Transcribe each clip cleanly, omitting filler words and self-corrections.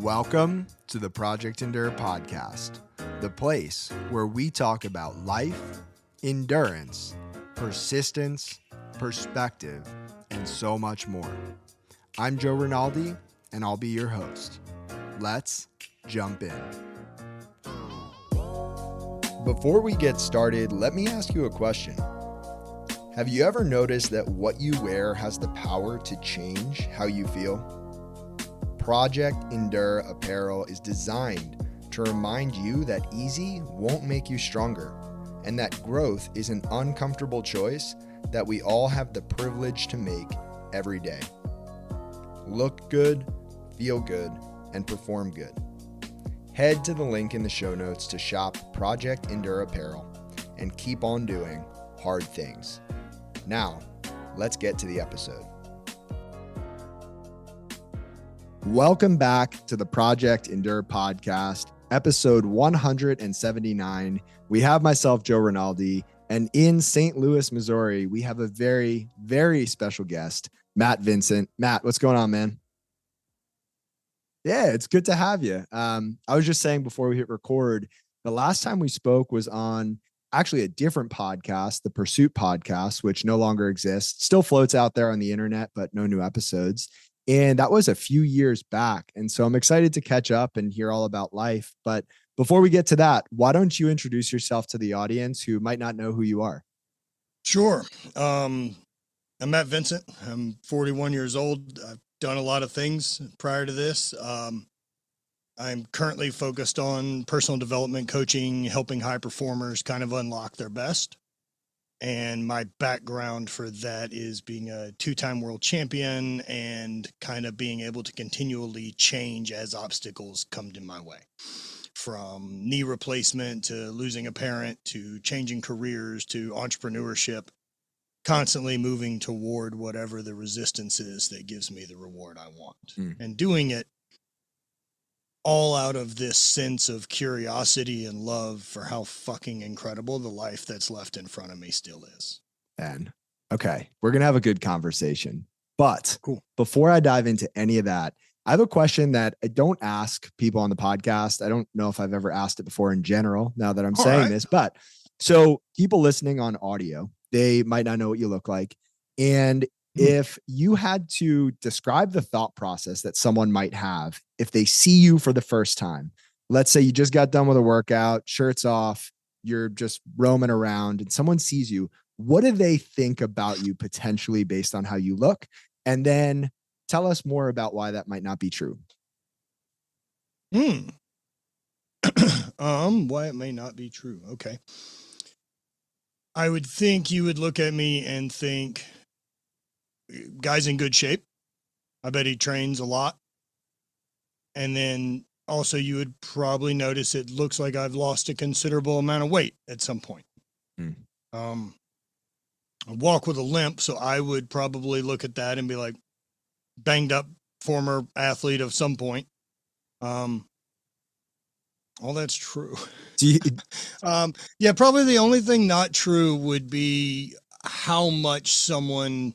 Welcome to the Project Endure podcast, the place where we talk about life, endurance, persistence, perspective, and so much more. I'm Joe Rinaldi, and I'll be your host. Let's jump in. Before we get started, let me ask you a question. Have you ever noticed that what you wear has the power to change how you feel? Project Endure apparel is designed to remind you that easy won't make you stronger, and that growth is an uncomfortable choice that we all have the privilege to make every day. Look good, feel good, and perform good. Head to the link in the show notes to shop Project Endure apparel and keep on doing hard things. Now, let's get to the episode. Welcome back to the Project Endure podcast, episode 179. We have myself, Joe Rinaldi, and in St. Louis, Missouri, we have a very, very special guest, Matt Vincent. Matt, what's going on, man? Yeah, it's good to have you. I was just saying before we hit record, the last time we spoke was on actually a different podcast, the Pursuit podcast, which no longer exists, still floats out there on the internet, but no new episodes. And that was a few years back. And so I'm excited to catch up and hear all about life. But before we get to that, why don't you introduce yourself to the audience who might not know who you are? Sure. I'm Matt Vincent. I'm 41 years old. I've done a lot of things prior to this. I'm currently focused on personal development coaching, helping high performers kind of unlock their best. And my background for that is being a two-time world champion and kind of being able to continually change as obstacles come to my way. From knee replacement to losing a parent to changing careers to entrepreneurship, constantly moving toward whatever the resistance is that gives me the reward I want. And doing it all out of this sense of curiosity and love for how fucking incredible the life that's left in front of me still is. And okay, we're going to have a good conversation. But Cool. Before I dive into any of that, I have a question that I don't ask people on the podcast. I don't know if I've ever asked it before in general, now that I'm saying this, but so people listening on audio, they might not know what you look like. And if you had to describe the thought process that someone might have if they see you for the first time, let's say you just got done with a workout, shirt's off, you're just roaming around and someone sees you, what do they think about you potentially based on how you look? And then tell us more about why that might not be true. Why it may not be true. Okay. I would think you would look at me and think, guy's in good shape. I bet he trains a lot. And then also you would probably notice it looks like I've lost a considerable amount of weight at some point. I walk with a limp, so I would probably look at that and be like, banged up former athlete of some point. All that's true. Yeah, probably the only thing not true would be how much someone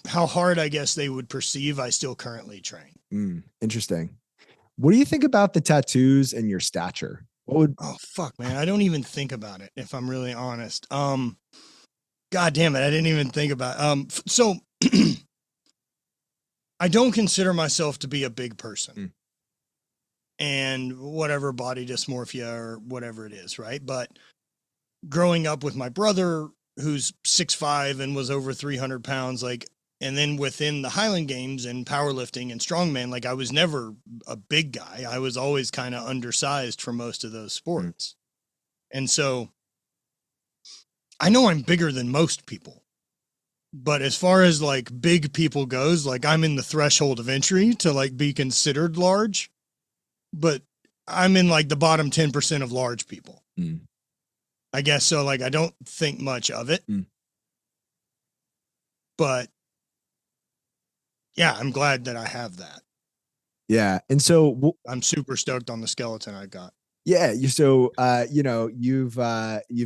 how hard I guess they would perceive I still currently train. Interesting. What do you think about the tattoos and your stature? Oh fuck, man. I don't even think about it if I'm really honest. God damn it. I didn't even think about it. So I don't consider myself to be a big person and whatever body dysmorphia or whatever it is. Right. But growing up with my brother, who's 6'5" and was over 300 pounds, and then within the Highland games and powerlifting and strongman, I was never a big guy. I was always kind of undersized for most of those sports. And so I know I'm bigger than most people, but as far as big people goes, I'm in the threshold of entry to be considered large, but I'm in the bottom 10% of large people. I guess so. I don't think much of it, but yeah, I'm glad that I have that. Yeah. And so I'm super stoked on the skeleton I got. Yeah. You've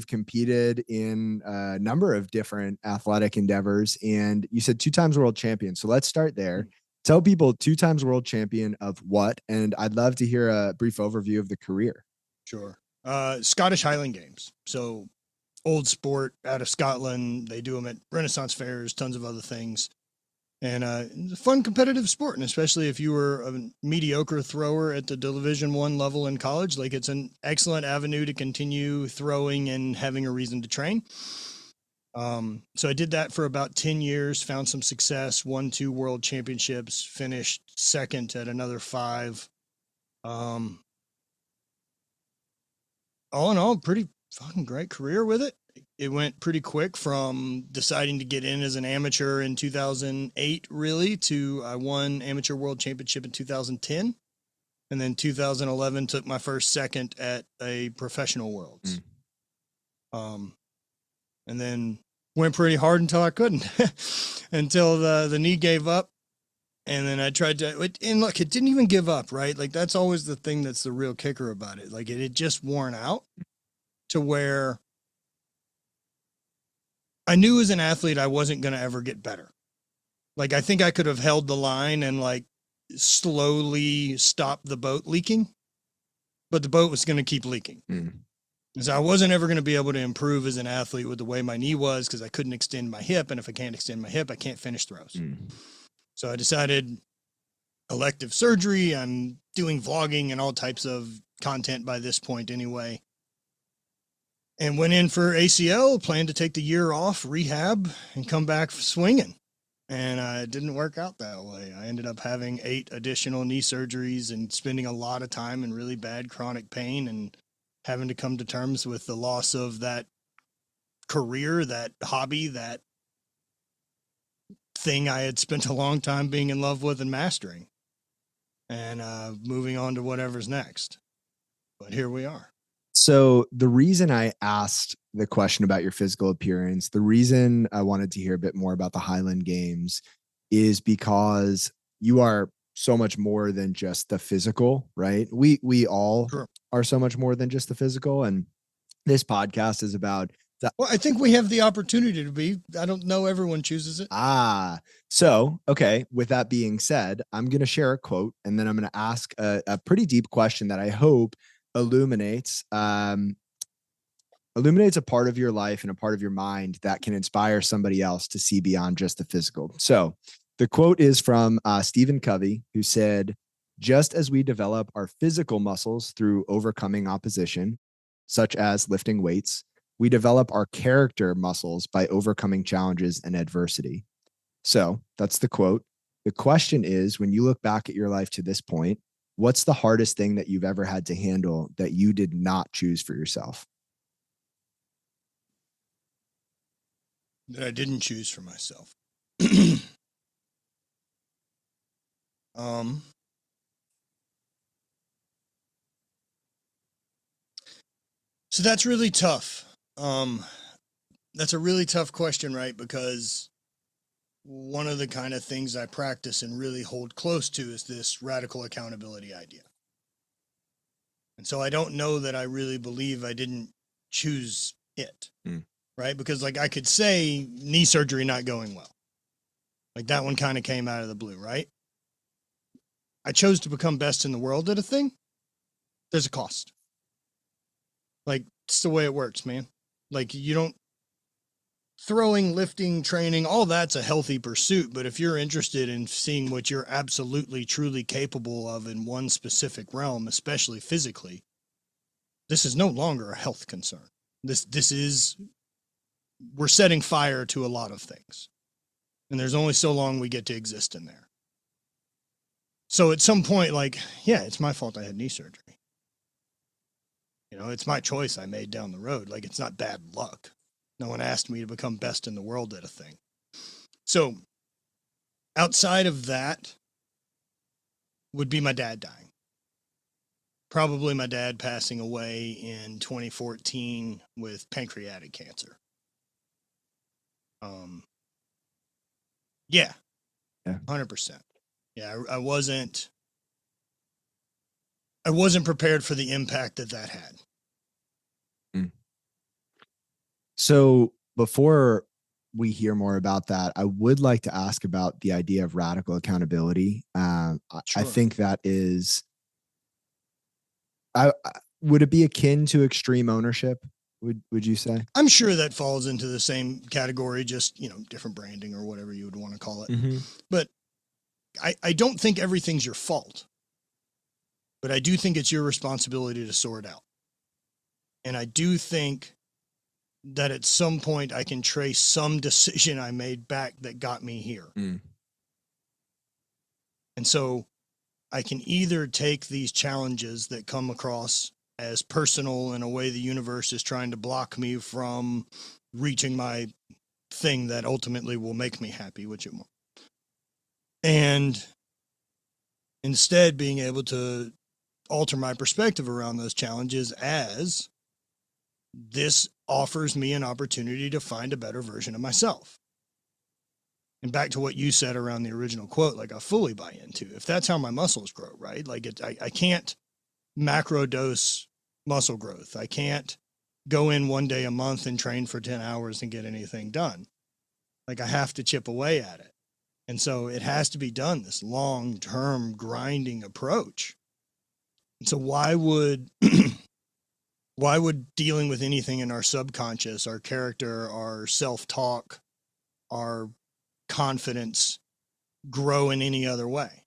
competed in a number of different athletic endeavors, and you said 2 times world champion. So let's start there. Tell people 2 times world champion of what, and I'd love to hear a brief overview of the career. Sure. Scottish Highland Games. So old sport out of Scotland. They do them at Renaissance fairs, tons of other things. And it's a fun competitive sport, and especially if you were a mediocre thrower at the Division I level in college, like it's an excellent avenue to continue throwing and having a reason to train. So I did that for about 10 years, found some success, won 2 world championships, finished second at another 5. All in all, pretty fucking great career with it. It went pretty quick from deciding to get in as an amateur in 2008, really, to I won amateur world championship in 2010. And then 2011 took my first second at a professional worlds. And then went pretty hard until I couldn't, until the knee gave up. And then I tried to, and look, it didn't even give up, right? Like that's always the thing that's the real kicker about it. Like it had just worn out to where I knew as an athlete, I wasn't going to ever get better. Like, I think I could have held the line and like slowly stopped the boat leaking, but the boat was going to keep leaking. So I wasn't ever going to be able to improve as an athlete with the way my knee was, because I couldn't extend my hip. And if I can't extend my hip, I can't finish throws. So I decided elective surgery. I'm doing vlogging and all types of content by this point anyway. And went in for ACL, planned to take the year off, rehab, and come back swinging. And it didn't work out that way. I ended up having 8 additional knee surgeries and spending a lot of time in really bad chronic pain and having to come to terms with the loss of that career, that hobby, that thing I had spent a long time being in love with and mastering, and moving on to whatever's next. But here we are. So the reason I asked the question about your physical appearance, the reason I wanted to hear a bit more about the Highland Games is because you are so much more than just the physical, right? We all are so much more than just the physical. And this podcast is about that. Well, I think we have the opportunity to be. I don't know everyone chooses it. So, okay. With that being said, I'm going to share a quote, and then I'm going to ask a pretty deep question that I hope illuminates a part of your life and a part of your mind that can inspire somebody else to see beyond just the physical. So the quote is from Stephen Covey, who said, "Just as we develop our physical muscles through overcoming opposition, such as lifting weights, we develop our character muscles by overcoming challenges and adversity." So that's the quote. The question is, when you look back at your life to this point, what's the hardest thing that you've ever had to handle that you did not choose for yourself? That I didn't choose for myself. So that's really tough. That's a really tough question, right? Because one of the kind of things I practice and really hold close to is this radical accountability idea. And so I don't know that I really believe I didn't choose it, right? Because like I could say knee surgery not going well. Like that one kind of came out of the blue, right? I chose to become best in the world at a thing. There's a cost. Like it's the way it works, man. Like you don't throwing, lifting, training, all that's a healthy pursuit. But if you're interested in seeing what you're absolutely, truly capable of in one specific realm, especially physically, this is no longer a health concern. This is, we're setting fire to a lot of things. And there's only so long we get to exist in there. So at some point, like, yeah, it's my fault I had knee surgery. You know, it's my choice I made down the road. Like, it's not bad luck. No one asked me to become best in the world at a thing. So outside of that would be my dad dying. Probably my dad passing away in 2014 with pancreatic cancer. Yeah. 100%. Yeah, I wasn't prepared for the impact that had. So before we hear more about that, I would like to ask about the idea of radical accountability. I Sure. think that is, would it be akin to extreme ownership? Would you say? I'm sure that falls into the same category, just, different branding or whatever you would want to call it. Mm-hmm. But I don't think everything's your fault, but I do think it's your responsibility to sort out. And I do think that at some point I can trace some decision I made back that got me here. Mm. And so I can either take these challenges that come across as personal in a way the universe is trying to block me from reaching my thing that ultimately will make me happy, which it won't. And instead being able to alter my perspective around those challenges as this offers me an opportunity to find a better version of myself. And back to what you said around the original quote, like I fully buy into, if that's how my muscles grow, right? Like I can't macro dose muscle growth. I can't go in one day a month and train for 10 hours and get anything done. Like I have to chip away at it. And so it has to be done, this long-term grinding approach. And so why would dealing with anything in our subconscious, our character, our self-talk, our confidence grow in any other way?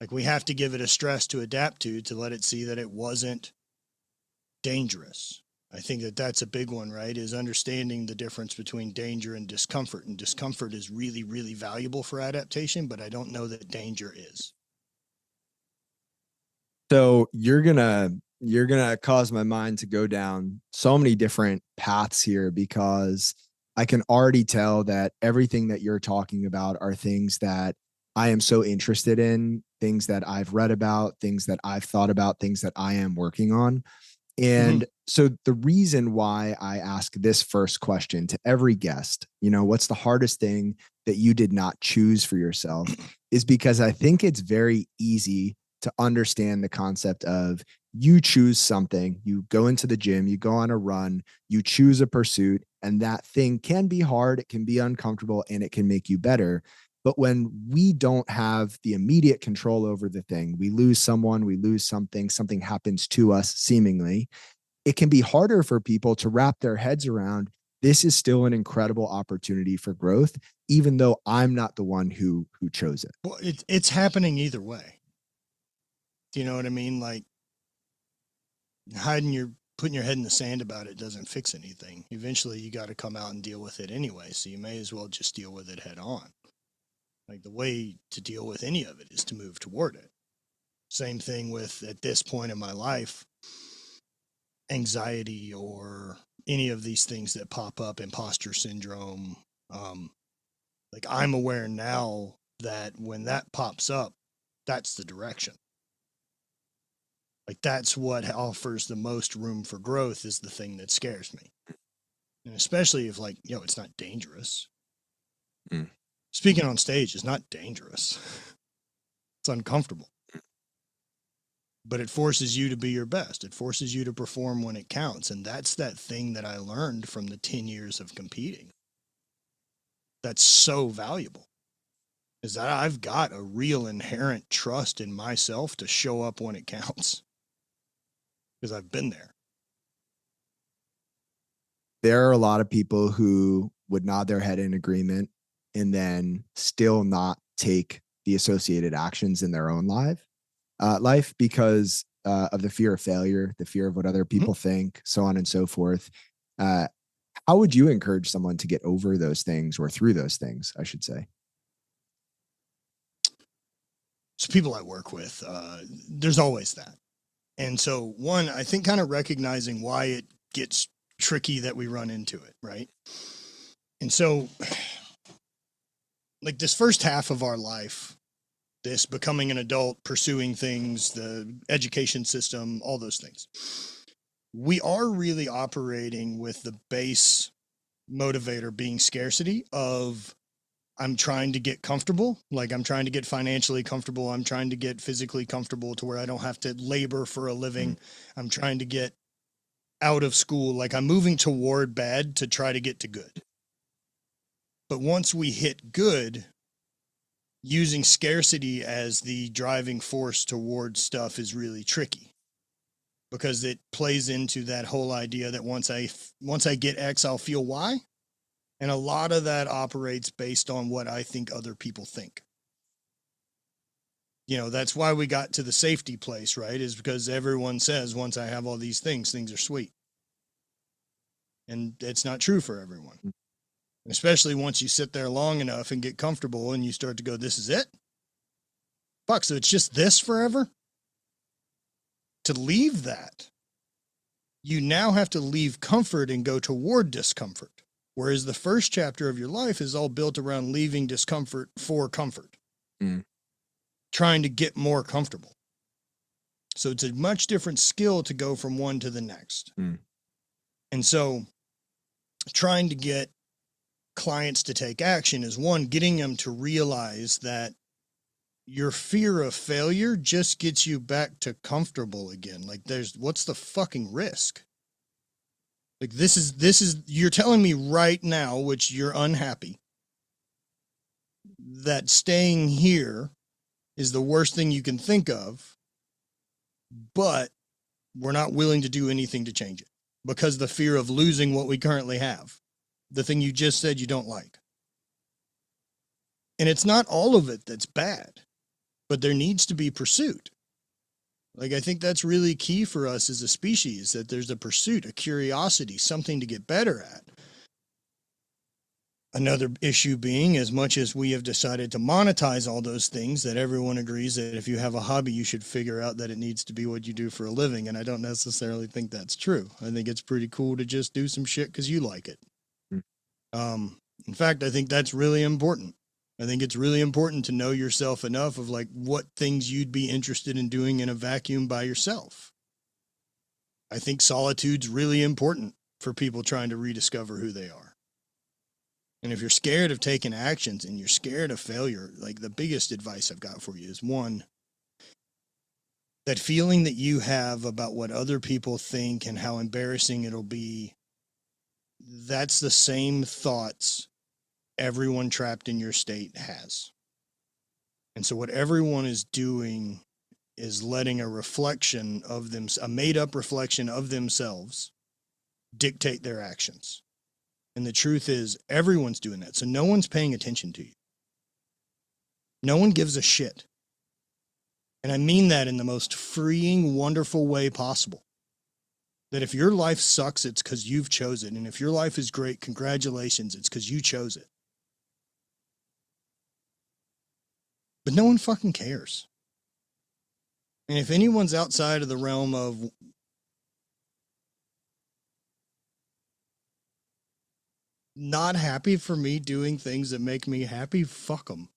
Like we have to give it a stress to adapt to let it see that it wasn't dangerous. I think that that's a big one, right? Is understanding the difference between danger and discomfort. And discomfort is really, really valuable for adaptation, but I don't know that danger is. So you're gonna cause my mind to go down so many different paths here, because I can already tell that everything that you're talking about are things that I am so interested in, things that I've read about, things that I've thought about, things that I am working on. And so the reason why I ask this first question to every guest, what's the hardest thing that you did not choose for yourself, is because I think it's very easy to understand the concept of you choose something, you go into the gym, you go on a run, you choose a pursuit, and that thing can be hard, it can be uncomfortable, and it can make you better. But when we don't have the immediate control over the thing, we lose someone, we lose something, something happens to us seemingly, it can be harder for people to wrap their heads around, this is still an incredible opportunity for growth, even though I'm not the one who chose it. Well, it's happening either way. Do you know what I mean? Like putting your head in the sand about it doesn't fix anything. Eventually you got to come out and deal with it anyway. So you may as well just deal with it head on. Like the way to deal with any of it is to move toward it. Same thing with, at this point in my life, anxiety or any of these things that pop up, imposter syndrome. Like I'm aware now that when that pops up, that's the direction. Like that's what offers the most room for growth, is the thing that scares me. And especially if it's not dangerous. Speaking on stage is not dangerous. It's uncomfortable. But it forces you to be your best. It forces you to perform when it counts. And that's that thing that I learned from the 10 years of competing. That's so valuable. Is that I've got a real inherent trust in myself to show up when it counts. Because I've been there. There are a lot of people who would nod their head in agreement and then still not take the associated actions in their own life because of the fear of failure, the fear of what other people think, so on and so forth. How would you encourage someone to get over those things, or through those things, I should say? So people I work with, there's always that. And so one, I think kind of recognizing why it gets tricky that we run into it, right? And so like this first half of our life, this becoming an adult, pursuing things, the education system, all those things, we are really operating with the base motivator being scarcity of, I'm trying to get comfortable. Like I'm trying to get financially comfortable. I'm trying to get physically comfortable to where I don't have to labor for a living. I'm trying to get out of school. Like I'm moving toward bad to try to get to good. But once we hit good, using scarcity as the driving force towards stuff is really tricky, because it plays into that whole idea that once I get X, I'll feel Y. And a lot of that operates based on what I think other people think. You know, that's why we got to the safety place, right? Is because everyone says, once I have all these things are sweet. And it's not true for everyone. Especially once you sit there long enough and get comfortable and you start to go, this is it? Fuck, so it's just this forever? To leave that, you now have to leave comfort and go toward discomfort. Whereas the first chapter of your life is all built around leaving discomfort for comfort. Trying to get more comfortable. So it's a much different skill to go from one to the next. And so trying to get clients to take action is one, getting them to realize that your fear of failure just gets you back to comfortable again. Like what's the fucking risk? Like this is, you're telling me right now, which you're unhappy, that staying here is the worst thing you can think of, but we're not willing to do anything to change it because the fear of losing what we currently have, the thing you just said you don't like. And it's not all of it that's bad, but there needs to be pursuit. Like, I think that's really key for us as a species, that there's a pursuit, a curiosity, something to get better at. Another issue being, as much as we have decided to monetize all those things, that everyone agrees that if you have a hobby, you should figure out that it needs to be what you do for a living. And I don't necessarily think that's true. I think it's pretty cool to just do some shit because you like it. In fact, I think that's really important. I think it's really important to know yourself enough of like what things you'd be interested in doing in a vacuum by yourself. I think solitude's really important for people trying to rediscover who they are. And if you're scared of taking actions and you're scared of failure, like the biggest advice I've got for you is one, that feeling that you have about what other people think and how embarrassing it'll be, that's the same thoughts everyone trapped in your state has. And so what everyone is doing is letting a reflection of them, a made up reflection of themselves, dictate their actions. And the truth is everyone's doing that. So no one's paying attention to you. No one gives a shit. And I mean that in the most freeing, wonderful way possible. That if your life sucks, it's because you've chosen it. And if your life is great, congratulations, it's because you chose it. But no one fucking cares. And if anyone's outside of the realm of not happy for me doing things that make me happy, fuck them.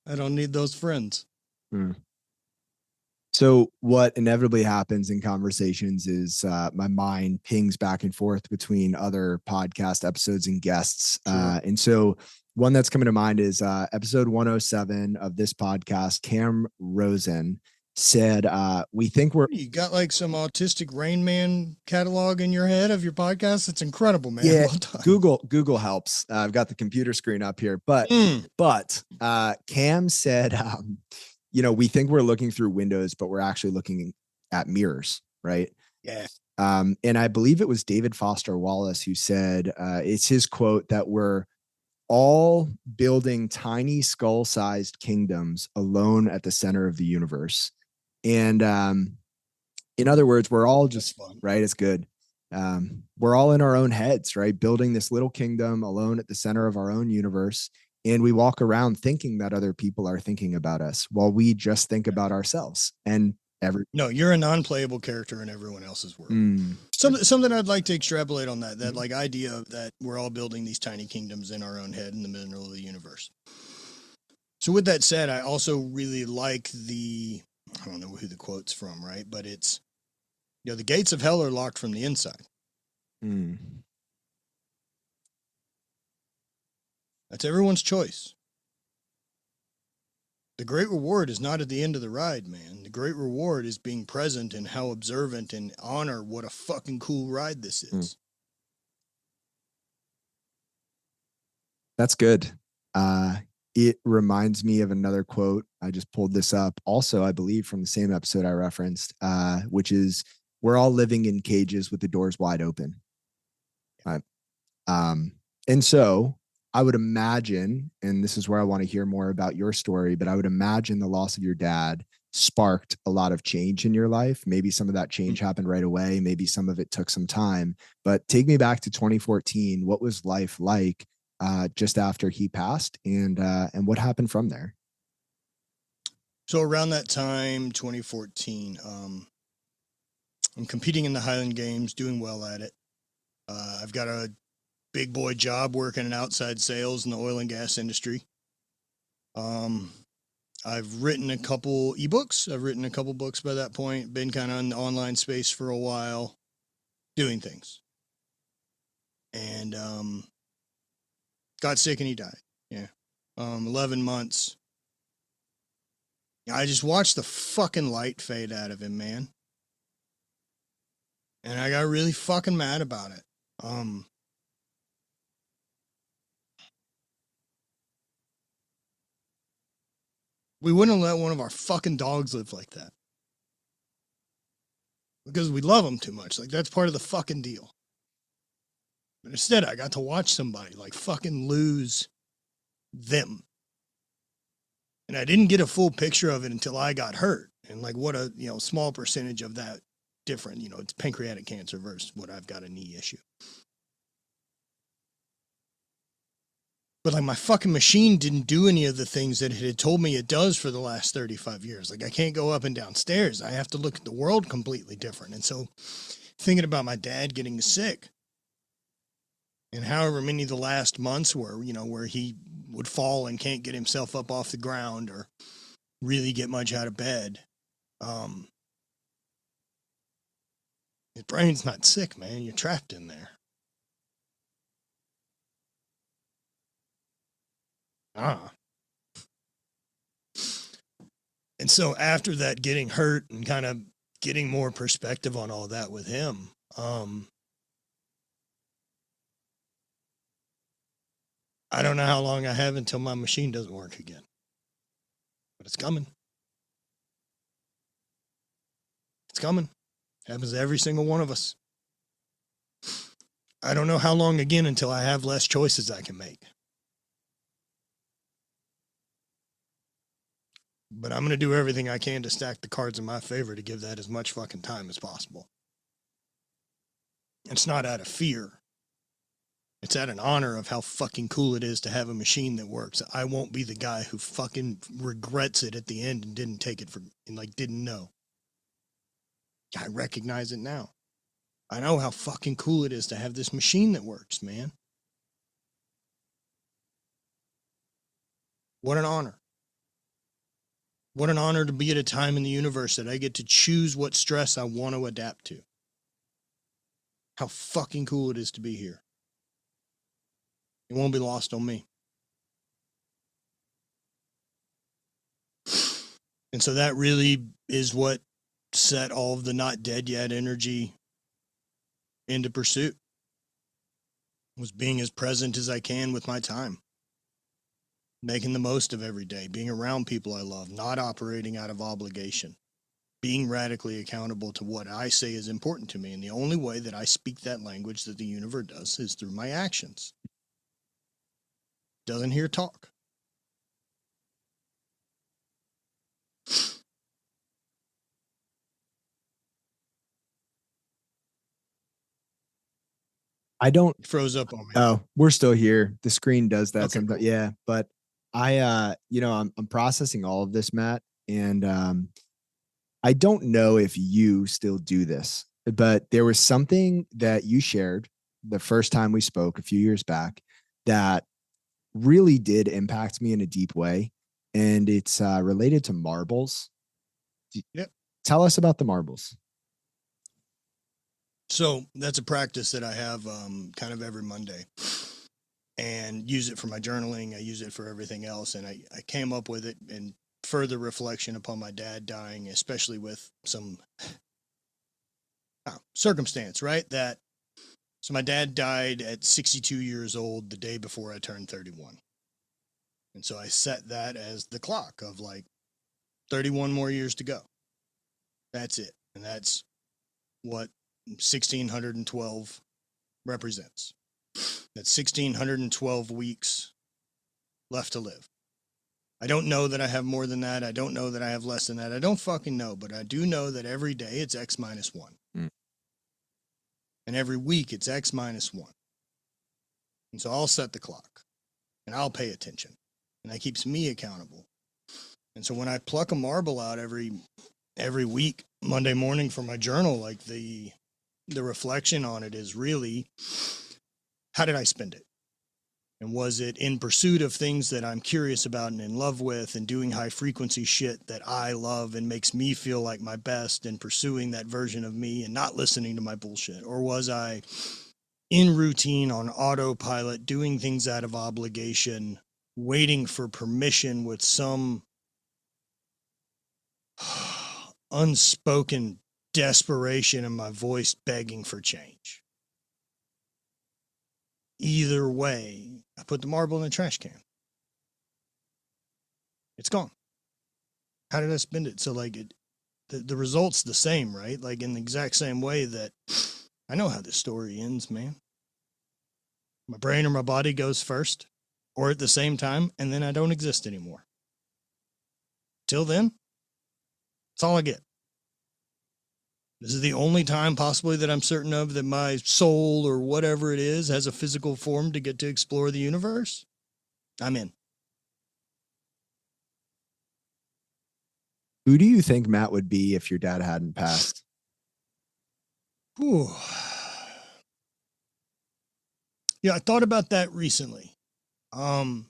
I don't need those friends. So what inevitably happens in conversations is my mind pings back and forth between other podcast episodes and guests. Sure. And so one that's coming to mind is episode 107 of this podcast. Cam Rosen said, we think you got like some autistic Rain Man catalog in your head of your podcast. It's incredible, man. Yeah, well Google helps. I've got the computer screen up here, but Cam said, we think we're looking through windows, but we're actually looking at mirrors, right? Yeah. And I believe it was David Foster Wallace who said, it's his quote, that we're all building tiny skull-sized kingdoms alone at the center of the universe. And in other words, we're all just, right? It's good. We're all in our own heads, right? Building this little kingdom alone at the center of our own universe. And we walk around thinking that other people are thinking about us while we just think about ourselves. And no, you're a non-playable character in everyone else's world. Something I'd like to extrapolate on that like idea of that we're all building these tiny kingdoms in our own head in the middle of the universe. So with that said, I also really like I don't know who the quote's from, right? But it's, the gates of hell are locked from the inside. That's everyone's choice. The great reward is not at the end of the ride, man. The great reward is being present and how observant and honor what a fucking cool ride this is. That's good. It reminds me of another quote. I just pulled this up. Also, I believe from the same episode I referenced, which is, "We're all living in cages with the doors wide open." Right. Um, and so I would imagine, and this is where I want to hear more about your story, but I would imagine the loss of your dad sparked a lot of change in your life. Maybe some of that change happened right away. Maybe some of it took some time. But take me back to 2014. What was life like just after he passed, and what happened from there? So around that time, 2014, I'm competing in the Highland Games, doing well at it. I've got a big boy job working in outside sales in the oil and gas industry. I've written a couple ebooks. I've written a couple books by that point, been kind of in the online space for a while, doing things. And got sick and he died. Yeah. 11 months. I just watched the fucking light fade out of him, man. And I got really fucking mad about it. We wouldn't let one of our fucking dogs live like that. Because we love them too much. Like, that's part of the fucking deal. But instead, I got to watch somebody, like, fucking lose them. And I didn't get a full picture of it until I got hurt. And, like, what a, small percentage of that different, it's pancreatic cancer versus what I've got a knee issue. But, like, my fucking machine didn't do any of the things that it had told me it does for the last 35 years. Like, I can't go up and down stairs. I have to look at the world completely different. And so, thinking about my dad getting sick, and however many of the last months were, where he would fall and can't get himself up off the ground or really get much out of bed. His brain's not sick, man. You're trapped in there. And so after that, getting hurt and kind of getting more perspective on all that with him, I don't know how long I have until my machine doesn't work again. But it's coming. It's coming. Happens to every single one of us. I don't know how long again until I have less choices I can make. But I'm going to do everything I can to stack the cards in my favor to give that as much fucking time as possible. It's not out of fear. It's out of honor of how fucking cool it is to have a machine that works. I won't be the guy who fucking regrets it at the end and didn't take it didn't know. I recognize it now. I know how fucking cool it is to have this machine that works, man. What an honor. What an honor to be at a time in the universe that I get to choose what stress I want to adapt to. How fucking cool it is to be here. It won't be lost on me. And so that really is what set all of the not dead yet energy into pursuit. Was being as present as I can with my time. Making the most of every day, being around people I love, not operating out of obligation, being radically accountable to what I say is important to me. And the only way that I speak that language that the universe does is through my actions. Doesn't hear talk. It froze up on me. Oh, we're still here. The screen does that Okay, sometimes. cool. Yeah. But I'm processing all of this, Matt. And I don't know if you still do this, but there was something that you shared the first time we spoke a few years back that really did impact me in a deep way. And it's related to marbles. Yep. Tell us about the marbles. So that's a practice that I have kind of every Monday and use it for my journaling. I use it for everything else. And I came up with it in further reflection upon my dad dying, especially with some circumstance, right? That So my dad died at 62 years old the day before I turned 31. And so I set that as the clock of like 31 more years to go. That's it. And that's what 1612 represents. That's 1612 weeks left to live. I don't know that I have more than that. I don't know that I have less than that. I don't fucking know, but I do know that every day it's X minus 1. And every week it's X minus 1. And so I'll set the clock and I'll pay attention. And that keeps me accountable. And so when I pluck a marble out every week, Monday morning for my journal, like the reflection on it is really, how did I spend it? And was it in pursuit of things that I'm curious about and in love with and doing high frequency shit that I love and makes me feel like my best and pursuing that version of me and not listening to my bullshit? Or was I in routine on autopilot, doing things out of obligation, waiting for permission with some unspoken desperation in my voice begging for change? Either way, I put the marble in the trash can. It's gone. How did I spend it? So like the result's the same, right? Like in the exact same way that I know how this story ends, man. My brain or my body goes first or at the same time, and then I don't exist anymore. Till then, that's all I get. This is the only time possibly that I'm certain of that my soul or whatever it is has a physical form to get to explore the universe. I'm in. Who do you think Matt would be if your dad hadn't passed? Whew. Yeah, I thought about that recently. I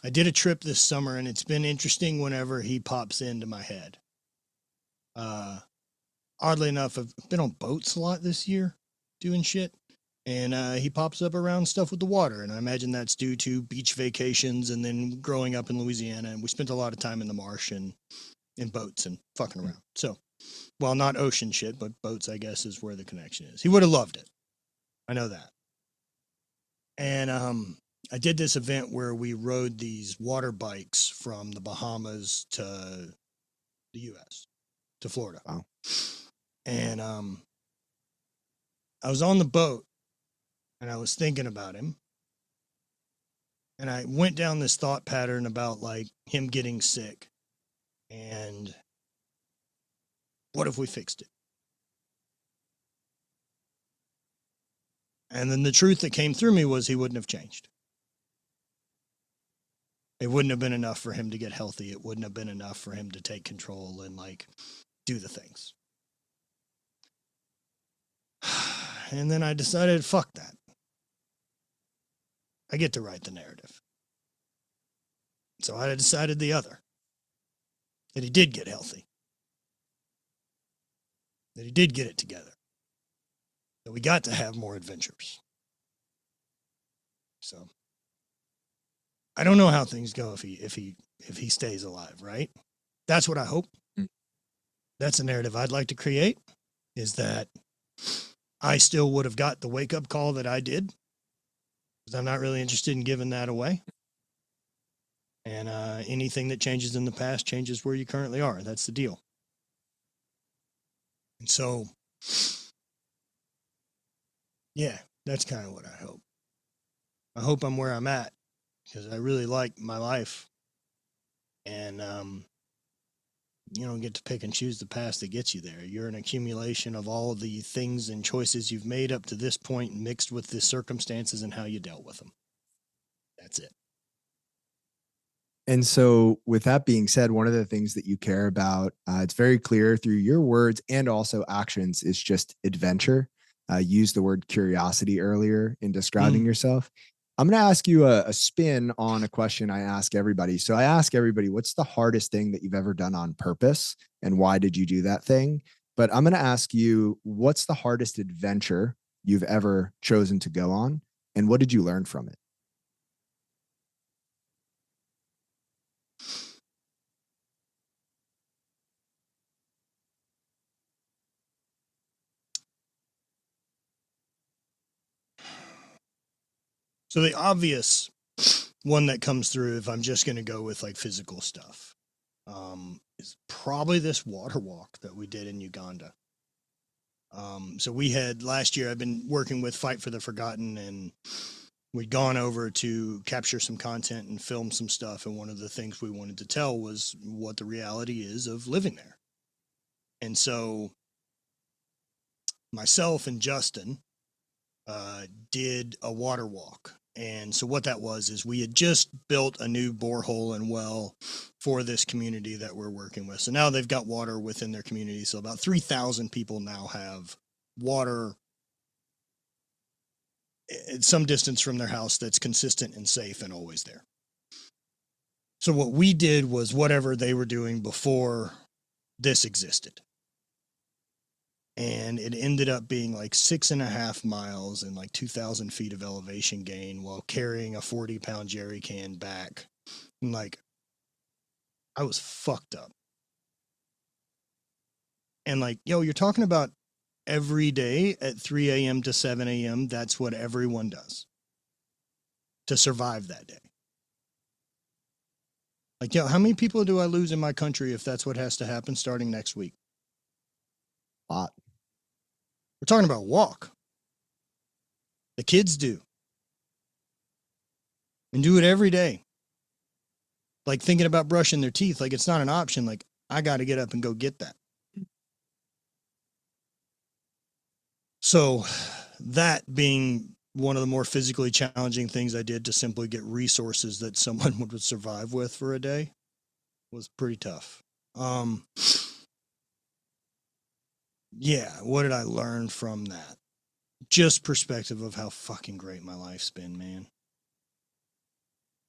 did a trip this summer, and it's been interesting whenever he pops into my head. Oddly enough, I've been on boats a lot this year doing shit, and he pops up around stuff with the water, and I imagine that's due to beach vacations and then growing up in Louisiana, and we spent a lot of time in the marsh and in boats and fucking around. So, well, not ocean shit, but boats, I guess, is where the connection is. He would have loved it. I know that. And I did this event where we rode these water bikes from the Bahamas to the U.S., to Florida. Wow. And I was on the boat and I was thinking about him. And I went down this thought pattern about like him getting sick. And what if we fixed it? And then the truth that came through me was he wouldn't have changed. It wouldn't have been enough for him to get healthy. It wouldn't have been enough for him to take control and like do the things. And then I decided, fuck that. I get to write the narrative. So I decided the other. That he did get healthy. That he did get it together. That we got to have more adventures. So I don't know how things go if he stays alive, right? That's what I hope. That's a narrative I'd like to create, is that I still would have got the wake-up call that I did, because I'm not really interested in giving that away. And anything that changes in the past changes where you currently are. That's the deal. And so, yeah, that's kind of what I hope. I hope I'm where I'm at, because I really like my life. And, you don't get to pick and choose the past that gets you there. You're an accumulation of all of the things and choices you've made up to this point, mixed with the circumstances and how you dealt with them. That's it. And so, with that being said, one of the things that you care about, it's very clear through your words and also actions, is just adventure. Use the word curiosity earlier in describing yourself. I'm going to ask you a spin on a question I ask everybody. So I ask everybody, what's the hardest thing that you've ever done on purpose, and why did you do that thing? But I'm going to ask you, what's the hardest adventure you've ever chosen to go on, and what did you learn from it? So the obvious one that comes through, if I'm just going to go with like physical stuff, is probably this water walk that we did in Uganda. So we had last year, I've been working with Fight for the Forgotten, and we'd gone over to capture some content and film some stuff. And one of the things we wanted to tell was what the reality is of living there. And so myself and Justin did a water walk. And so what that was is we had just built a new borehole and well for this community that we're working with. So now they've got water within their community. So about 3,000 people now have water at some distance from their house that's consistent and safe and always there. So what we did was whatever they were doing before this existed. And it ended up being like 6.5 miles and like 2,000 feet of elevation gain while carrying a 40-pound jerry can back. And like, I was fucked up. And like, yo, you're talking about every day at 3 a.m. to 7 a.m. That's what everyone does to survive that day. Like, yo, how many people do I lose in my country if that's what has to happen starting next week? A lot. We're talking about walk. The kids do. And do it every day. Like thinking about brushing their teeth, like it's not an option. Like, I got to get up and go get that. So that being one of the more physically challenging things I did to simply get resources that someone would survive with for a day was pretty tough. Yeah, what did I learn from that? Just perspective of how fucking great my life's been, man.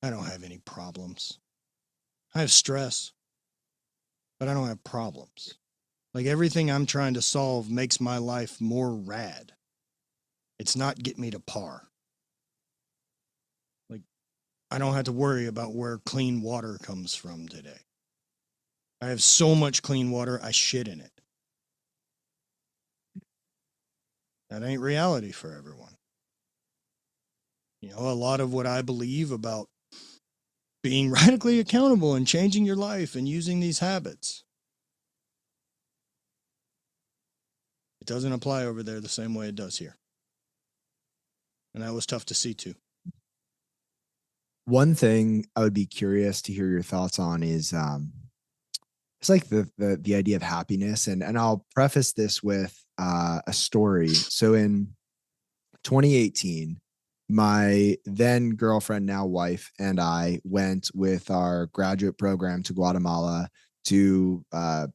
I don't have any problems. I have stress, but I don't have problems. Like everything I'm trying to solve makes my life more rad. It's not get me to par. Like, I don't have to worry about where clean water comes from today. I have so much clean water, I shit in it. That ain't reality for everyone. You know, a lot of what I believe about being radically accountable and changing your life and using these habits, it doesn't apply over there the same way it does here. And that was tough to see too. One thing I would be curious to hear your thoughts on is it's like the idea of happiness, and I'll preface this with a story. So in 2018, my then girlfriend, now wife, and I went with our graduate program to Guatemala to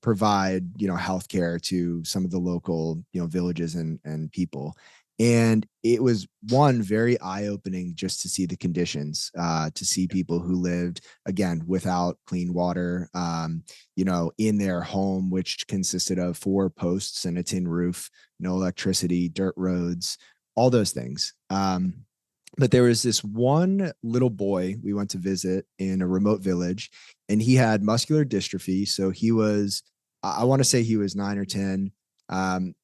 provide, healthcare to some of the local, villages and people. And it was one very eye-opening just to see the conditions, to see people who lived again without clean water, in their home, which consisted of 4 posts and a tin roof, no electricity, dirt roads, all those things. But there was this one little boy we went to visit in a remote village, and he had muscular dystrophy. So he was, I want to say he was 9 or 10.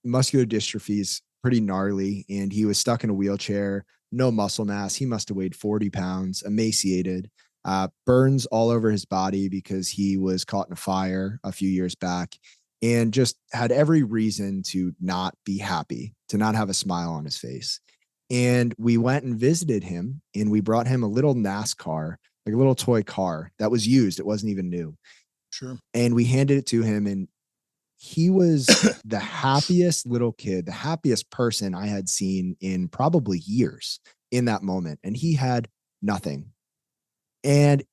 Muscular dystrophy is pretty gnarly, and he was stuck in a wheelchair, no muscle mass. He must have weighed 40 pounds, emaciated, burns all over his body because he was caught in a fire a few years back, and just had every reason to not be happy, to not have a smile on his face. And we went and visited him, and we brought him a little NASCAR, like a little toy car that was used. It wasn't even new. Sure. And we handed it to him, and he was the happiest little kid, the happiest person I had seen in probably years in that moment. And he had nothing. And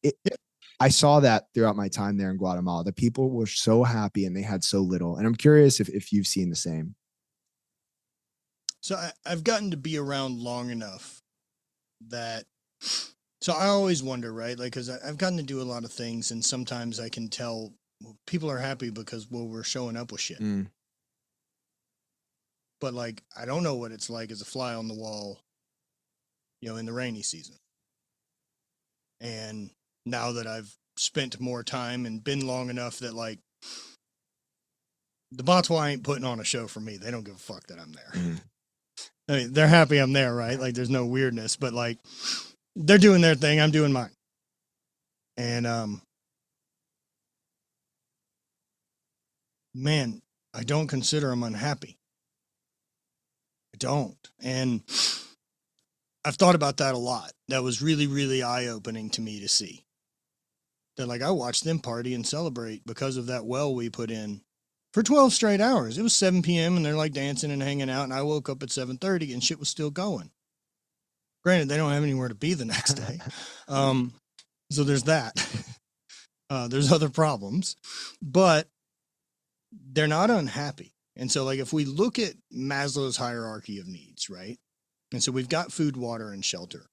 I saw that throughout my time there in Guatemala. The people were so happy and they had so little. And I'm curious if you've seen the same. So I've gotten to be around long enough that, so I always wonder, right? Like, cause I've gotten to do a lot of things, and sometimes I can tell people are happy because, well, we're showing up with shit. But like, I don't know what it's like as a fly on the wall, in the rainy season. And now that I've spent more time and been long enough that like, the Botswana ain't putting on a show for me. They don't give a fuck that I'm there. I mean, they're happy I'm there, right? Like there's no weirdness, but like they're doing their thing. I'm doing mine. And, man, I don't consider them unhappy. I don't. And I've thought about that a lot. That was really, really eye-opening to me to see. That like I watched them party and celebrate because of that well we put in for 12 straight hours. It was 7 p.m. and they're like dancing and hanging out, and I woke up at 7:30 and shit was still going. Granted, they don't have anywhere to be the next day. So there's that. There's other problems, but they're not unhappy. And so like if we look at Maslow's hierarchy of needs, right? And so we've got food, water, and shelter.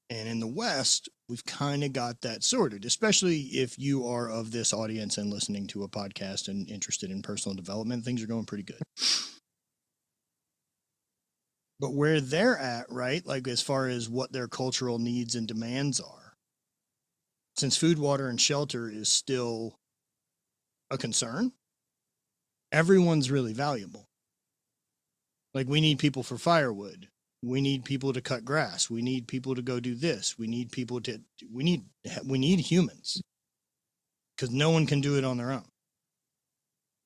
And in the West, we've kind of got that sorted, especially if you are of this audience and listening to a podcast and interested in personal development, things are going pretty good. But where they're at, right? Like as far as what their cultural needs and demands are, since food, water, and shelter is still a concern, everyone's really valuable. Like we need people for firewood. We need people to cut grass. We need people to go do this. We need humans because no one can do it on their own.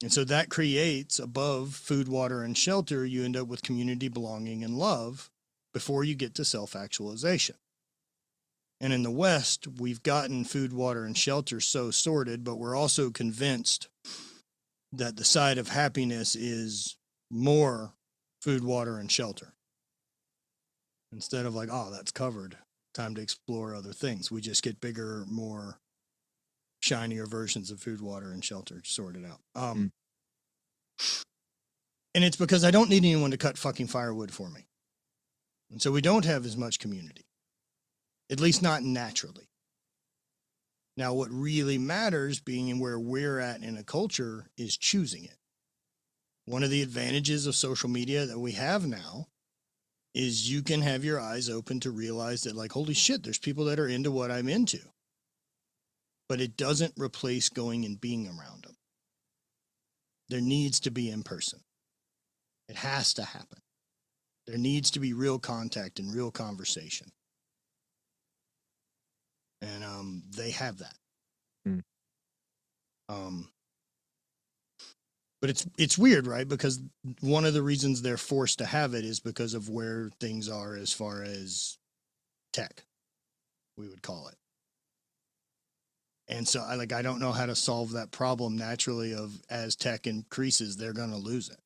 And so that creates above food, water, and shelter, you end up with community, belonging, and love before you get to self-actualization. And in the West, we've gotten food, water, and shelter so sorted, but we're also convinced that the side of happiness is more food, water, and shelter. Instead of like, oh, that's covered. Time to explore other things. We just get bigger, more shinier versions of food, water, and shelter sorted out. And it's because I don't need anyone to cut fucking firewood for me. And so we don't have as much community, at least not naturally. Now, what really matters being where we're at in a culture is choosing it. One of the advantages of social media that we have now is you can have your eyes open to realize that like, holy shit, there's people that are into what I'm into. But it doesn't replace going and being around them. There needs to be in person. It has to happen. There needs to be real contact and real conversation. And they have that. But it's weird, right? Because one of the reasons they're forced to have it is because of where things are as far as tech, we would call it. And so I don't know how to solve that problem naturally of as tech increases, they're going to lose it.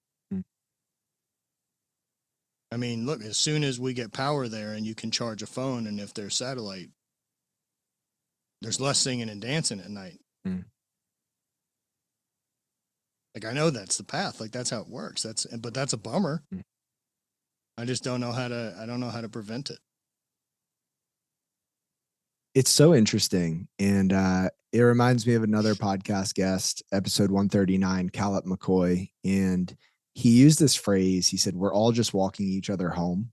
I mean, look, as soon as we get power there and you can charge a phone, and if there's satellite, there's less singing and dancing at night. Like, I know that's the path. Like, that's how it works. But that's a bummer. I just don't know how to prevent it. It's so interesting. And it reminds me of another podcast guest, episode 139, Caleb McCoy. And he used this phrase. He said, we're all just walking each other home.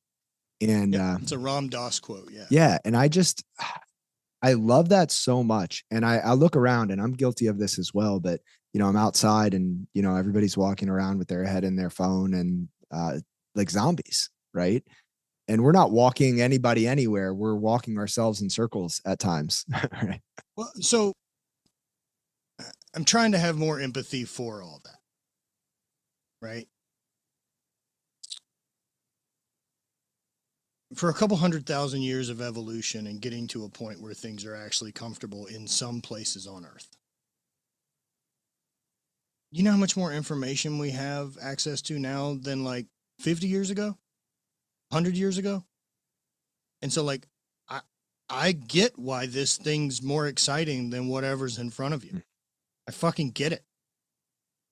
And it's a Ram Dass quote. Yeah. Yeah. And I love that so much. And I look around, and I'm guilty of this as well, but I'm outside and, everybody's walking around with their head in their phone and like zombies. Right. And we're not walking anybody anywhere. We're walking ourselves in circles at times. Right. Well, so I'm trying to have more empathy for all that. Right. For a couple 100,000 years of evolution and getting to a point where things are actually comfortable in some places on Earth. You know how much more information we have access to now than like 50 years ago, 100 years ago? And so like, I get why this thing's more exciting than whatever's in front of you. I fucking get it.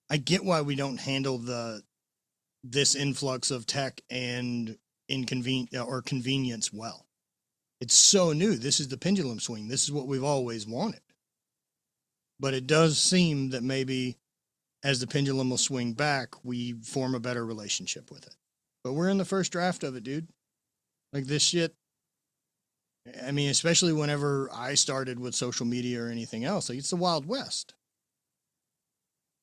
I get why we don't handle this influx of tech and convenience well. It's so new. This is the pendulum swing. This is what we've always wanted. But it does seem that maybe as the pendulum will swing back, we form a better relationship with it. But we're in the first draft of it, dude. Like this shit. I mean, especially whenever I started with social media or anything else, like it's the Wild West.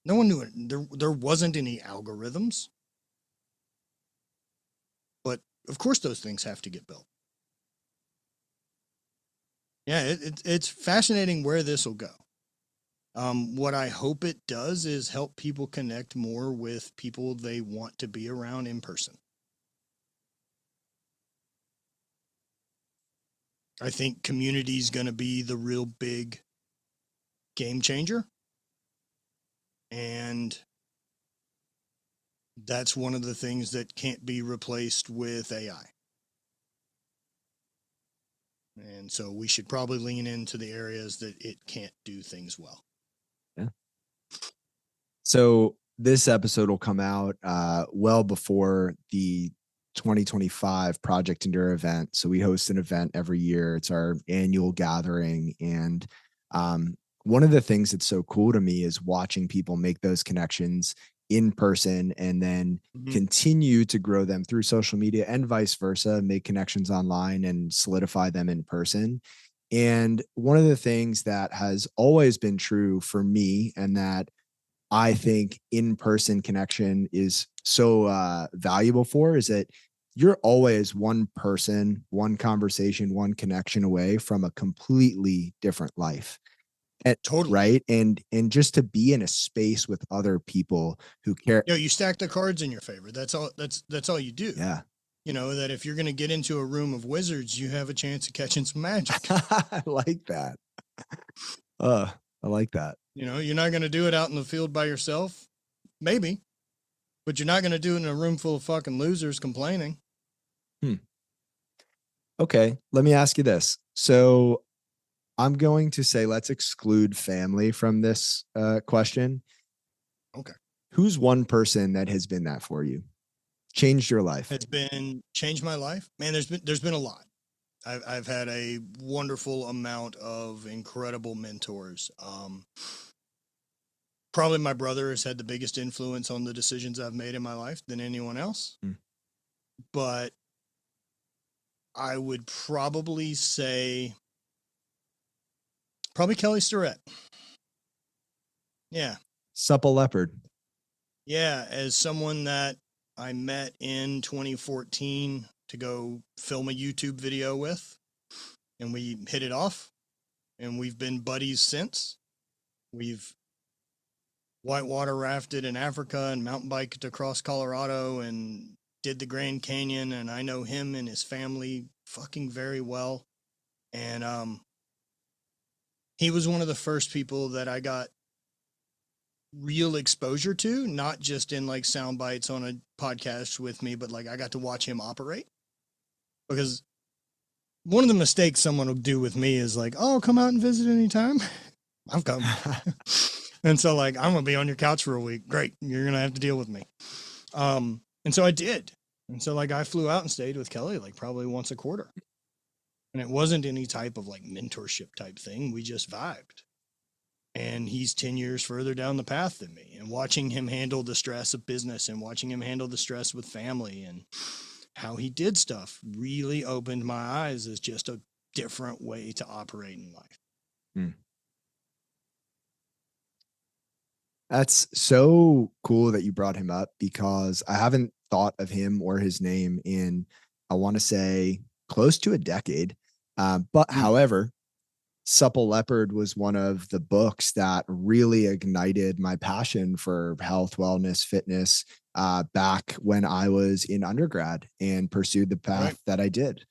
No one knew it. There wasn't any algorithms. But of course those things have to get built. Yeah, it's fascinating where this will go. What I hope it does is help people connect more with people they want to be around in person. I think community is going to be the real big game changer. And that's one of the things that can't be replaced with AI. And so we should probably lean into the areas that it can't do things well. Yeah. So this episode will come out well before the 2025 Project Endure event. So we host an event every year. It's our annual gathering. And one of the things that's so cool to me is watching people make those connections in person and then continue to grow them through social media and vice versa, make connections online and solidify them in person. And one of the things that has always been true for me, and that I think in-person connection is so valuable for, is that you're always one person, one conversation, one connection away from a completely different life. And, Totally. right. And just to be in a space with other people who care. You stack the cards in your favor. That's all you do. Yeah. You know, that if you're going to get into a room of wizards, you have a chance of catching some magic. I like that. I like that. You know, you're not going to do it out in the field by yourself. Maybe. But you're not going to do it in a room full of fucking losers complaining. Okay. Let me ask you this. So I'm going to say, let's exclude family from this question. Okay. Who's one person that has been that for you? Changed your life? It's been changed my life. Man, there's been a lot. I've had a wonderful amount of incredible mentors. Probably my brother has had the biggest influence on the decisions I've made in my life than anyone else. But I would probably say Kelly Starrett. Yeah. Supple leopard. Yeah. As someone that I met in 2014 to go film a YouTube video with, and we hit it off, and we've been buddies since. We've whitewater rafted in Africa and mountain biked across Colorado and did the Grand Canyon, and I know him and his family fucking very well. And he was one of the first people that I got real exposure to, not just in like sound bites on a podcast with me, but like I got to watch him operate. Because one of the mistakes someone will do with me is like, oh, come out and visit anytime. I've come. And so like, I'm going to be on your couch for a week. Great. You're going to have to deal with me. And so I did. And so like I flew out and stayed with Kelly like probably once a quarter. And it wasn't any type of like mentorship type thing. We just vibed. And he's 10 years further down the path than me. And watching him handle the stress of business and watching him handle the stress with family and how he did stuff really opened my eyes as just a different way to operate in life. That's so cool that you brought him up, because I haven't thought of him or his name in, I want to say, close to a decade. But however, Supple Leopard was one of the books that really ignited my passion for health, wellness, fitness back when I was in undergrad and pursued the path that I did.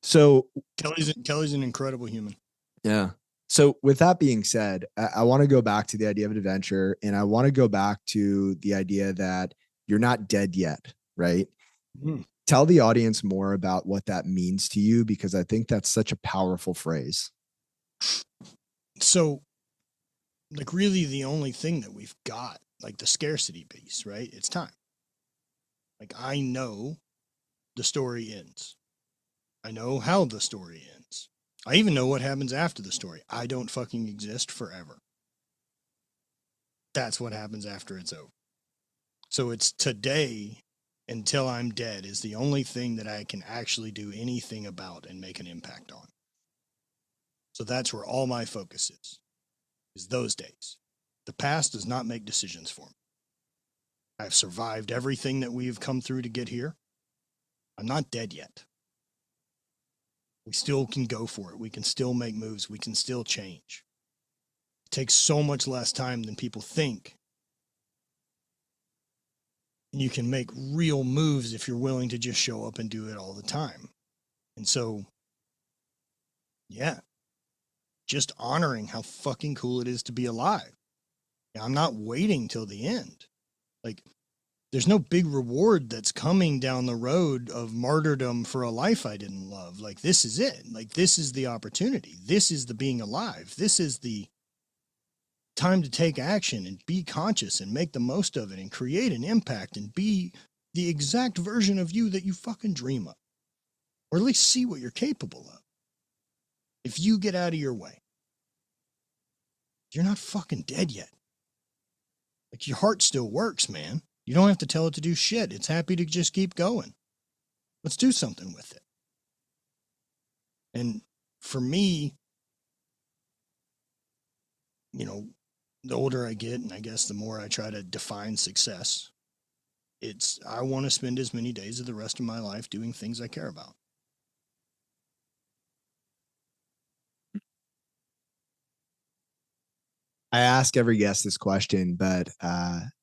So Kelly's an incredible human. Yeah. So with that being said, I want to go back to the idea of adventure, and I want to go back to the idea that you're not dead yet, right? Tell the audience more about what that means to you, because I think that's such a powerful phrase. So like really the only thing that we've got, like the scarcity piece, right? It's time. Like I know the story ends. I know how the story ends. I even know what happens after the story. I don't fucking exist forever. That's what happens after it's over. So it's today until I'm dead is the only thing that I can actually do anything about and make an impact on. So that's where all my focus is those days. The past does not make decisions for me. I've survived everything that we've come through to get here. I'm not dead yet. We still can go for it. We can still make moves. We can still change. It takes so much less time than people think. And you can make real moves if you're willing to just show up and do it all the time. And so, yeah, just honoring how fucking cool it is to be alive. I'm not waiting till the end. Like, there's no big reward that's coming down the road of martyrdom for a life I didn't love. Like, this is it. Like, this is the opportunity. This is the being alive. This is the time to take action and be conscious and make the most of it and create an impact and be the exact version of you that you fucking dream of, or at least see what you're capable of. If you get out of your way, you're not fucking dead yet. Like, your heart still works, man. You don't have to tell it to do shit. It's happy to just keep going. Let's do something with it. And for me, you know, the older I get, and I guess the more I try to define success, it's I want to spend as many days of the rest of my life doing things I care about. I ask every guest this question, but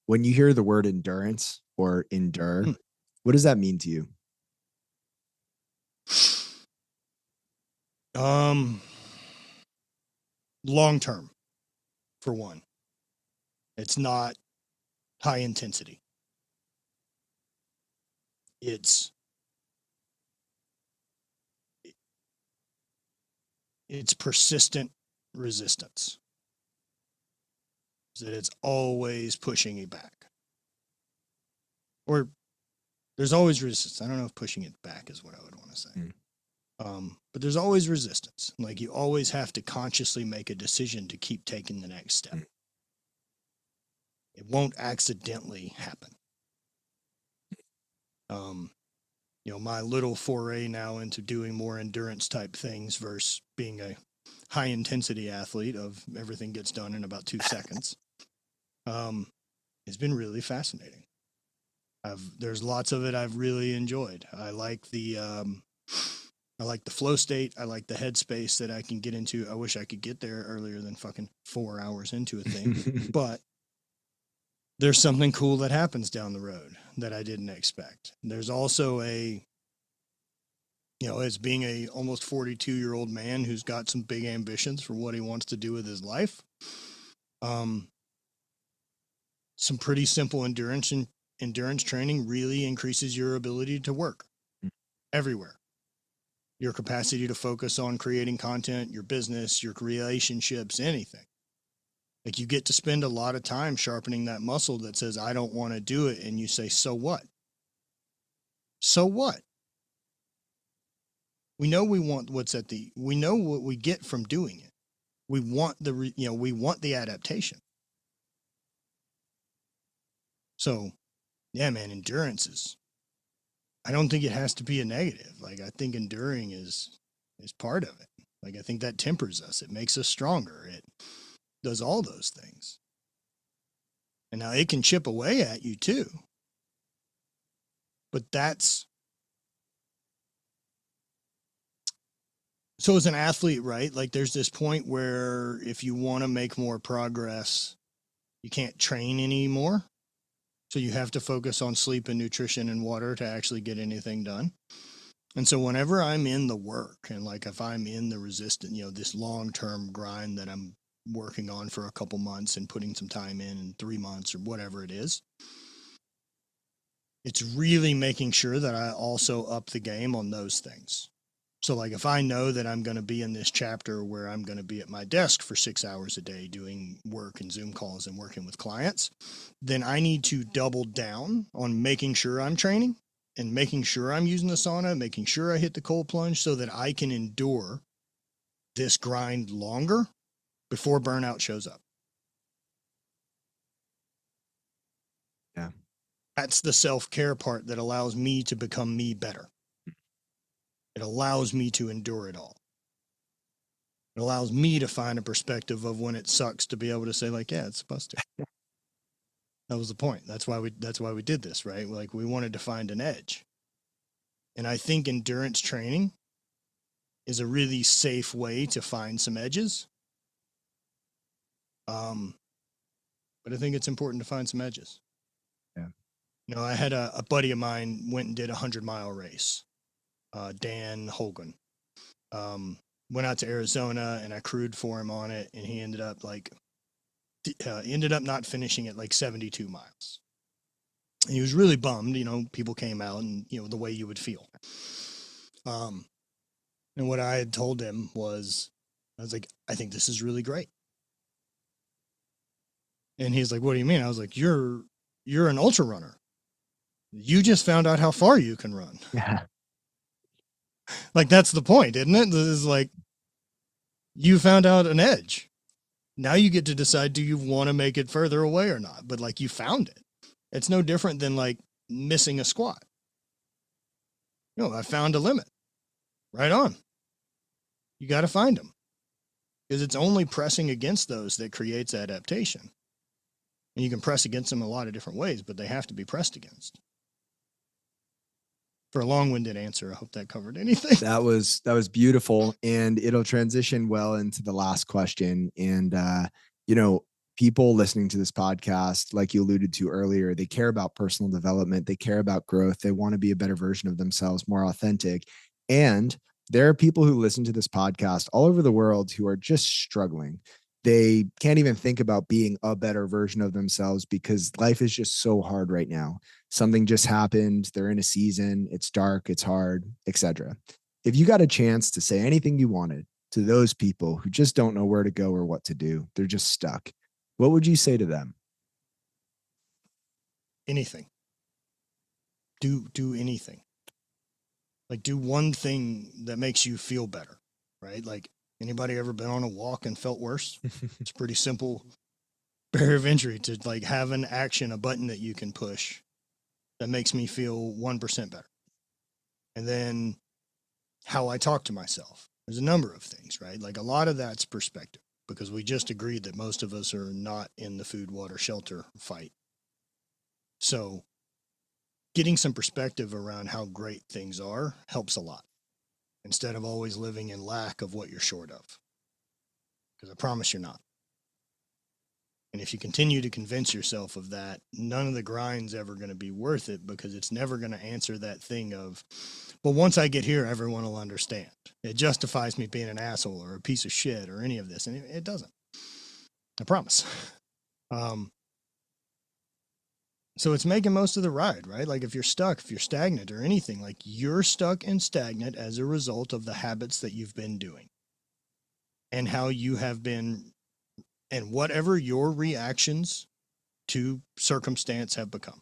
when you hear the word endurance or endure, what does that mean to you? Long term, for one. It's not high intensity. It's persistent resistance. That it's always pushing you back. Or there's always resistance. I don't know if pushing it back is what I would want to say. But there's always resistance. Like, you always have to consciously make a decision to keep taking the next step. It won't accidentally happen. You know, my little foray now into doing more endurance type things versus being a high intensity athlete of everything gets done in about 2 seconds, has been really fascinating. There's lots of it I've really enjoyed. I like the flow state. I like the headspace that I can get into. I wish I could get there earlier than fucking 4 hours into a thing, but there's something cool that happens down the road that I didn't expect. There's also as being a almost 42-year-old man who's got some big ambitions for what he wants to do with his life. Some pretty simple endurance training really increases your ability to work everywhere. Your capacity to focus on creating content, your business, your relationships, anything. Like, you get to spend a lot of time sharpening that muscle that says, I don't want to do it. And you say, so what? So what? We know we want we know what we get from doing it. We want we want the adaptation. So, yeah, man, endurance I don't think it has to be a negative. Like, I think enduring is part of it. Like, I think that tempers us. It makes us stronger. It does all those things. And now it can chip away at you too. But so as an athlete, right? Like, there's this point where if you want to make more progress, you can't train anymore. So you have to focus on sleep and nutrition and water to actually get anything done. And so whenever I'm in the work, and like if I'm in the resistant, this long-term grind that I'm working on for a couple months and putting some time in 3 months or whatever it is, it's really making sure that I also up the game on those things. So like if I know that I'm going to be in this chapter where I'm going to be at my desk for 6 hours a day doing work and Zoom calls and working with clients, then I need to double down on making sure I'm training and making sure I'm using the sauna, making sure I hit the cold plunge so that I can endure this grind longer before burnout shows up. Yeah. That's the self-care part that allows me to become me better. It allows me to endure it all. It allows me to find a perspective of when it sucks to be able to say like, yeah, it's supposed to. That was the point. That's why we did this, right? Like we wanted to find an edge. And I think endurance training is a really safe way to find some edges. But I think it's important to find some edges. Yeah. You know, I had a buddy of mine went and did 100-mile race. Dan Hogan. Went out to Arizona and I crewed for him on it, and he ended up not finishing it like 72 miles. And he was really bummed. You know, people came out and, you know, the way you would feel. And what I had told him was, I was like, I think this is really great. And he's like, what do you mean? I was like, you're an ultra runner. You just found out how far you can run. Yeah. Like, that's the point, isn't it? This is like, you found out an edge. Now you get to decide, do you want to make it further away or not? But like, you found it. It's no different than like missing a squat. No, I found a limit. Right on. You got to find them, because it's only pressing against those that creates adaptation. And you can press against them a lot of different ways, but they have to be pressed against. For a long-winded answer, I hope that covered anything. That was beautiful, and it'll transition well into the last question. And you know, people listening to this podcast, like you alluded to earlier, they care about personal development, they care about growth, they want to be a better version of themselves, more authentic. And there are people who listen to this podcast all over the world who are just struggling. They can't even think about being a better version of themselves because life is just so hard right now. Something just happened. They're in a season. It's dark. It's hard, etc. If you got a chance to say anything you wanted to those people who just don't know where to go or what to do, they're just stuck, what would you say to them? Anything. Do anything. Like, do one thing that makes you feel better, right? Like, anybody ever been on a walk and felt worse? It's a pretty simple barrier of entry to like have an action, a button that you can push that makes me feel 1% better. And then how I talk to myself. There's a number of things, right? Like, a lot of that's perspective, because we just agreed that most of us are not in the food, water, shelter fight. So getting some perspective around how great things are helps a lot, instead of always living in lack of what you're short of. Because I promise you're not. And if you continue to convince yourself of that, none of the grind's ever going to be worth it, because it's never going to answer that thing of, but once I get here, everyone will understand. It justifies me being an asshole or a piece of shit or any of this. And it doesn't. I promise. So it's making most of the ride, right? Like, if you're stuck, if you're stagnant or anything, like, you're stuck and stagnant as a result of the habits that you've been doing and how you have been, and whatever your reactions to circumstance have become.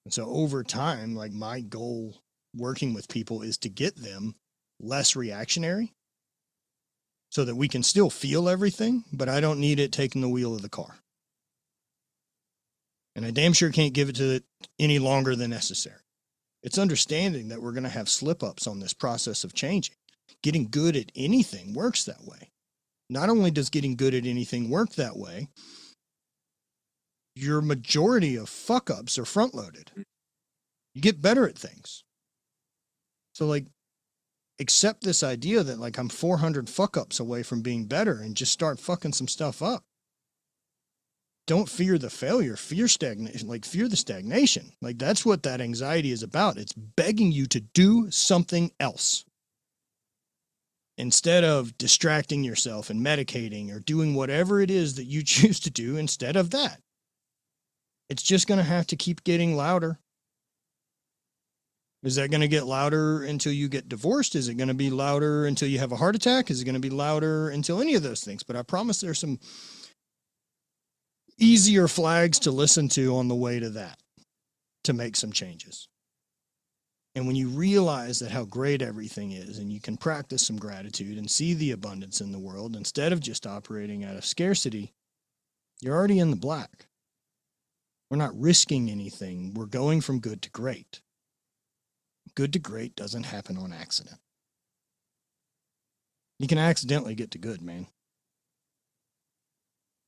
And so over time, like, my goal working with people is to get them less reactionary so that we can still feel everything, but I don't need it taking the wheel of the car. And I damn sure can't give it to it any longer than necessary. It's understanding that we're going to have slip-ups on this process of changing. Getting good at anything works that way. Not only does getting good at anything work that way, your majority of fuck-ups are front-loaded. You get better at things. So, like, accept this idea that, like, I'm 400 fuck-ups away from being better, and just start fucking some stuff up. Don't fear the failure, fear stagnation, like, fear the stagnation. Like, that's what that anxiety is about. It's begging you to do something else instead of distracting yourself and medicating or doing whatever it is that you choose to do instead of that. It's just going to have to keep getting louder. Is that going to get louder until you get divorced? Is it going to be louder until you have a heart attack? Is it going to be louder until any of those things? But I promise there's some easier flags to listen to on the way to that, to make some changes. And when you realize that how great everything is, and you can practice some gratitude and see the abundance in the world instead of just operating out of scarcity, you're already in the black. We're not risking anything. We're going from good to great. Good to great doesn't happen on accident. You can accidentally get to good, man,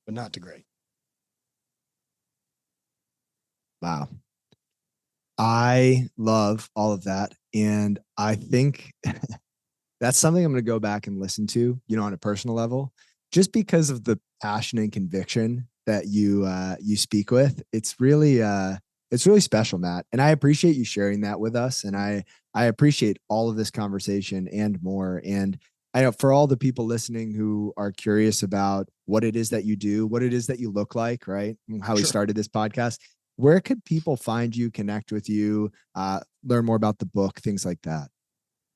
but not to great. Wow. I love all of that. And I think that's something I'm going to go back and listen to, on a personal level, just because of the passion and conviction that you speak with. It's really special, Matt. And I appreciate you sharing that with us. And I appreciate all of this conversation and more. And I know for all the people listening who are curious about what it is that you do, what it is that you look like, right? How we Sure. started this podcast. Where could people find you, connect with you, learn more about the book, things like that?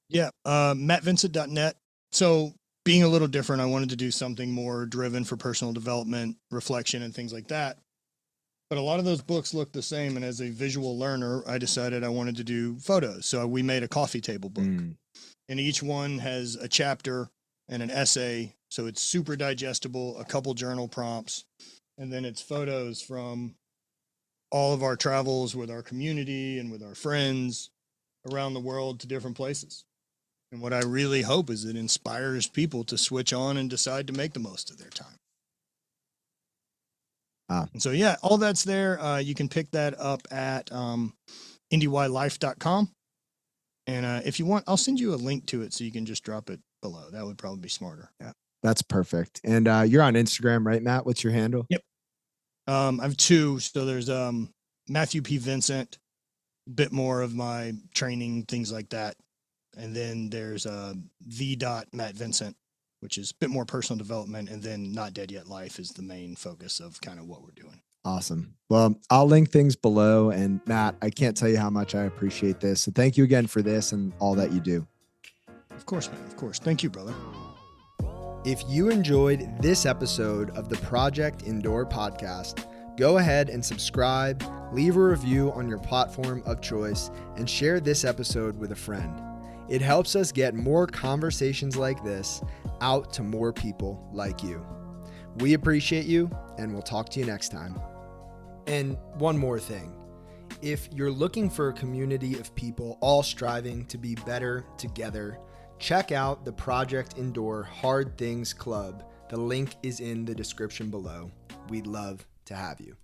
Yeah. MattVincent.net. So being a little different, I wanted to do something more driven for personal development, reflection, and things like that. But a lot of those books look the same. And as a visual learner, I decided I wanted to do photos. So we made a coffee table book. And each one has a chapter and an essay. So it's super digestible, a couple journal prompts, and then it's photos from all of our travels with our community and with our friends around the world to different places. And what I really hope is it inspires people to switch on and decide to make the most of their time. And so, yeah, all that's there. You can pick that up at indylife.com. And if you want, I'll send you a link to it so you can just drop it below. That would probably be smarter. Yeah, that's perfect. And you're on Instagram, right, Matt? What's your handle? Yep. I have two. So there's Matthew P. Vincent, a bit more of my training, things like that. And then there's Matt Vincent, which is a bit more personal development. And then Not Dead Yet Life is the main focus of kind of what we're doing. Awesome. Well, I'll link things below. And Matt, I can't tell you how much I appreciate this. So thank you again for this and all that you do. Of course, man. Of course. Thank you, brother. If you enjoyed this episode of the Project Indoor podcast, go ahead and subscribe, leave a review on your platform of choice, and share this episode with a friend. It helps us get more conversations like this out to more people like you. We appreciate you, and we'll talk to you next time. And one more thing. If you're looking for a community of people all striving to be better together, check out the Project Indoor Hard Things Club. The link is in the description below. We'd love to have you.